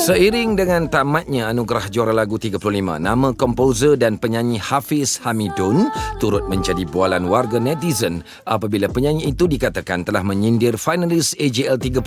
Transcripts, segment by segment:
Seiring dengan tamatnya anugerah juara lagu 35, nama komposer dan penyanyi Hafiz Hamidun turut menjadi bualan warga netizen apabila penyanyi itu dikatakan telah menyindir finalis AJL 35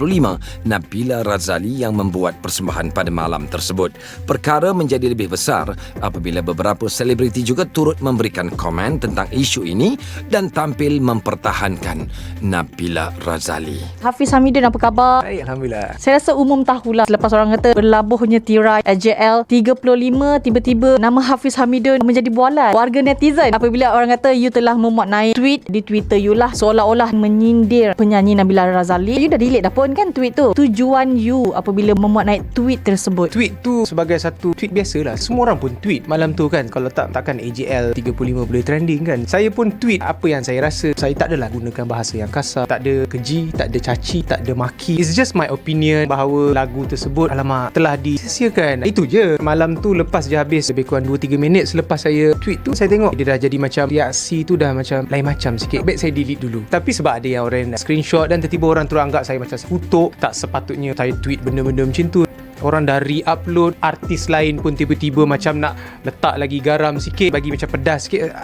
Nabila Razali yang membuat persembahan pada malam tersebut. Perkara menjadi lebih besar apabila beberapa selebriti juga turut memberikan komen tentang isu ini dan tampil mempertahankan Nabila Razali. Hafiz Hamidun, apa khabar? Baik, Alhamdulillah. Saya rasa umum tahulah selepas orang kata berlabuhnya tirai AJL 35, tiba-tiba nama Hafiz Hamidun menjadi bualan warga netizen apabila orang kata you telah memuat naik tweet di Twitter you lah seolah-olah menyindir penyanyi Nabila Razali. You dah delete dah pun kan tweet tu. Tujuan you apabila memuat naik tweet tersebut? Tweet tu sebagai satu tweet biasalah. Semua orang pun tweet malam tu kan. Kalau takkan AJL 35 boleh trending kan. Saya pun tweet apa yang saya rasa. Saya tak adalah gunakan bahasa yang kasar, tak ada keji, tak ada caci, tak ada maki. It's just my opinion bahawa lagu tersebut alamak telah disia-siakan. Itu je. Malam tu lepas je habis lebih kurang 2-3 minit selepas saya tweet tu, saya tengok dia dah jadi macam reaksi tu dah macam lain macam sikit. Baik saya delete dulu. Tapi sebab ada yang orang screenshot dan tiba-tiba orang terus anggap saya macam kutuk. Tak sepatutnya saya tweet benda-benda macam tu. Orang dah re-upload, artis lain pun tiba-tiba macam nak letak lagi garam sikit, bagi macam pedas sikit.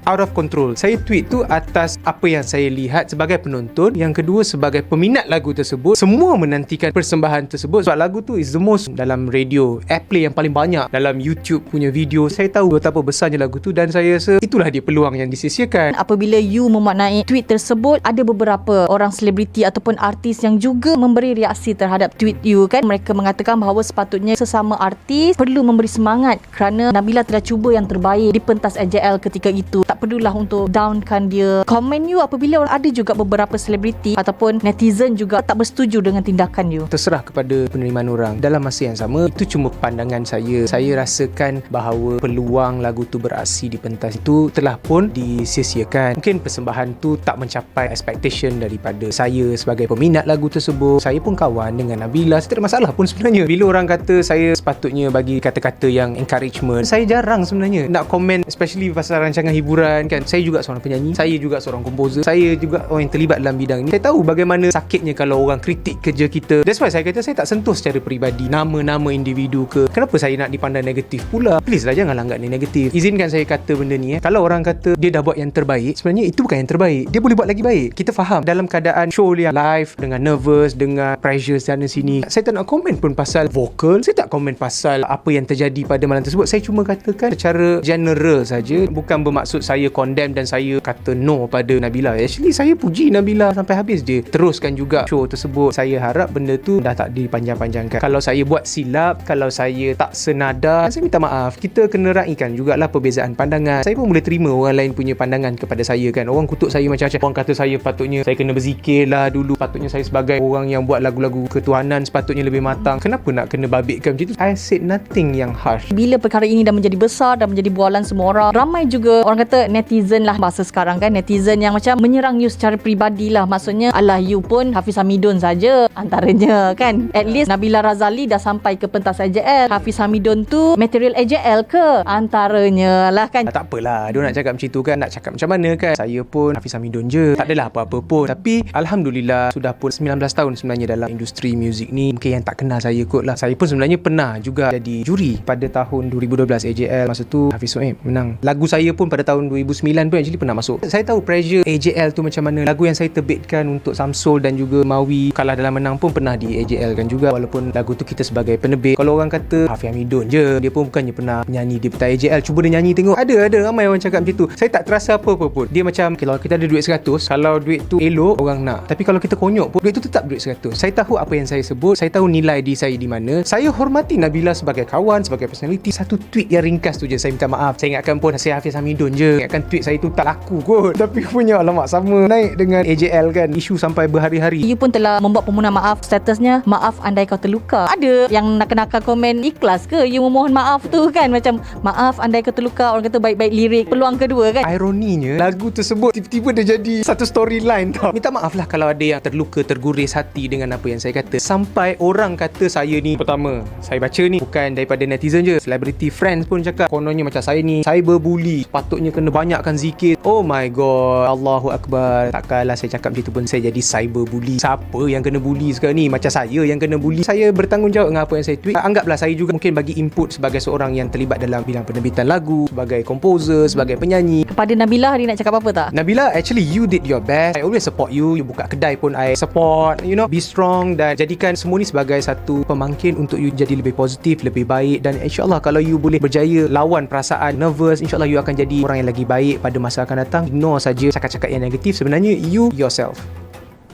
Out of control. Saya tweet tu atas apa yang saya lihat sebagai penonton. Yang kedua sebagai peminat lagu tersebut. Semua menantikan persembahan tersebut sebab lagu tu is the most dalam radio, airplay yang paling banyak dalam YouTube punya video. Saya tahu betapa besarnya lagu tu dan saya rasa itulah dia peluang yang disisiakan. Apabila you memuat naik tweet tersebut, ada beberapa orang selebriti ataupun artis yang juga memberi reaksi terhadap tweet you kan. Mereka mengatakan bahawa sepatutnya sesama artis perlu memberi semangat kerana Nabila telah cuba yang terbaik di pentas AJL ketika itu. Tak perlulah untuk downkan dia. Komen you apabila ada juga beberapa selebriti ataupun netizen juga tak bersetuju dengan tindakan you. Terserah kepada penerimaan orang. Dalam masa yang sama, itu cuma pandangan saya. Saya rasakan bahawa peluang lagu tu beraksi di pentas itu telah pun disia-siakan. Mungkin persembahan tu tak mencapai expectation daripada saya sebagai peminat lagu tersebut. Saya pun kawan dengan Nabila. Saya tak ada masalah pun sebenarnya. Bila orang kata saya sepatutnya bagi kata-kata yang encouragement, saya jarang sebenarnya nak komen, especially pasal rancangan hiburan kan. Saya juga seorang penyanyi, saya juga seorang komposer, saya juga orang yang terlibat dalam bidang ini. Saya tahu bagaimana sakitnya kalau orang kritik kerja kita. That's why saya kata saya tak sentuh secara peribadi nama-nama individu ke. Kenapa saya nak dipandang negatif pula? Please lah, janganlah anggap ni negatif. Izinkan saya kata benda ni. Kalau orang kata dia dah buat yang terbaik, sebenarnya itu bukan yang terbaik. Dia boleh buat lagi baik. Kita faham dalam keadaan show yang live dengan nervous, dengan pressure sana sini. Saya tak nak komen pun pasal vokal, saya tak komen pasal apa yang terjadi pada malam tersebut. Saya cuma katakan secara general saja, bukan bermaksud saya condemn dan saya kata no pada Nabila. Actually saya puji Nabila sampai habis dia teruskan juga show tersebut. Saya harap benda tu dah tak dipanjang-panjangkan. Kalau saya buat silap, kalau saya tak senada, saya minta maaf. Kita kena raikan jugalah perbezaan pandangan. Saya pun boleh terima orang lain punya pandangan kepada saya kan. Orang kutuk saya macam-macam. Orang kata saya patutnya saya kena berzikir lah dulu, patutnya saya sebagai orang yang buat lagu-lagu ketuhanan sepatutnya lebih matang. Kenapa nak kena babitkan macam tu? I said nothing yang harsh. Bila perkara ini dah menjadi besar, dah menjadi bualan semua orang, ramai juga orang kata netizen lah bahasa sekarang kan, netizen yang macam menyerang you secara peribadi lah. Maksudnya alah you pun Hafiz Hamidun saja antaranya kan. At least Nabila Razali dah sampai ke pentas AJL. Hafiz Hamidun tu material AJL ke antaranya lah kan. Tak apalah, dia nak cakap macam tu kan, nak cakap macam mana kan. Saya pun Hafiz Hamidun je, tak adalah apa-apa pun. Tapi Alhamdulillah sudah pun 19 tahun sebenarnya dalam industri muzik ni. Mungkin yang tak kenal saya kot lah. Saya pun sebenarnya pernah juga jadi juri pada tahun 2012 AJL. Masa tu Hafiz Soeb menang. Lagu saya pun pada tahun 2009 pun actually pernah masuk. Saya tahu pressure AJL tu macam mana. Lagu yang saya terbitkan untuk Samsul dan juga Mawi kalah dalam menang pun pernah di AJL kan juga. Walaupun lagu tu kita sebagai penerbit, kalau orang kata Hafiz Hamidun je, dia pun bukannya pernah nyanyi di pentas AJL. Cuba dia nyanyi tengok. Ada ramai orang cakap macam tu. Saya tak terasa apa-apa pun. Dia macam kalau kita ada duit 100, kalau duit tu elok orang nak. Tapi kalau kita konyok pun duit tu tetap duit 100. Saya tahu apa yang saya sebut. Saya tahu nilai diri saya di mana. Saya hormati Nabila sebagai kawan, sebagai personality. Satu tweet yang ringkas tu je saya minta maaf. Saya ingatkan pun saya Hafiz Hamidun je. Ingatkan tweet saya tu tak laku kot. Tapi punya alamak sama naik dengan AJL kan. Isu sampai berhari-hari. You pun telah membuat permohonan maaf. Statusnya maaf andai kau terluka. Ada yang nak komen ikhlas ke you memohon maaf tu kan. Macam maaf andai kau terluka. Orang kata baik-baik lirik. Peluang kedua kan. Ironinya lagu tersebut tiba-tiba dia jadi satu storyline tau. Minta maaf lah kalau ada yang terluka, terguris hati dengan apa yang saya kata. Sampai orang kata saya saya ni, pertama saya baca ni bukan daripada netizen je, celebrity friends pun cakap kononnya macam saya ni cyberbully, patutnya kena banyakkan zikir. Oh my god, Allahu Akbar. Takkanlah saya cakap macam tu pun saya jadi cyberbully. Siapa yang kena bully sekarang ni? Macam saya yang kena bully. Saya bertanggungjawab dengan apa yang saya tweet. Anggaplah saya juga mungkin bagi input sebagai seorang yang terlibat dalam bidang penerbitan lagu, sebagai komposer, sebagai penyanyi. Kepada Nabila hari nak cakap apa tak? Nabila, actually you did your best. I always support you. You buka kedai pun I support. You know, be strong dan jadikan semua ni sebagai satu pembangkit untuk you jadi lebih positif, lebih baik. Dan insyaAllah kalau you boleh berjaya lawan perasaan nervous, insyaAllah you akan jadi orang yang lagi baik pada masa akan datang. Ignore saja cakap-cakap yang negatif. Sebenarnya you yourself.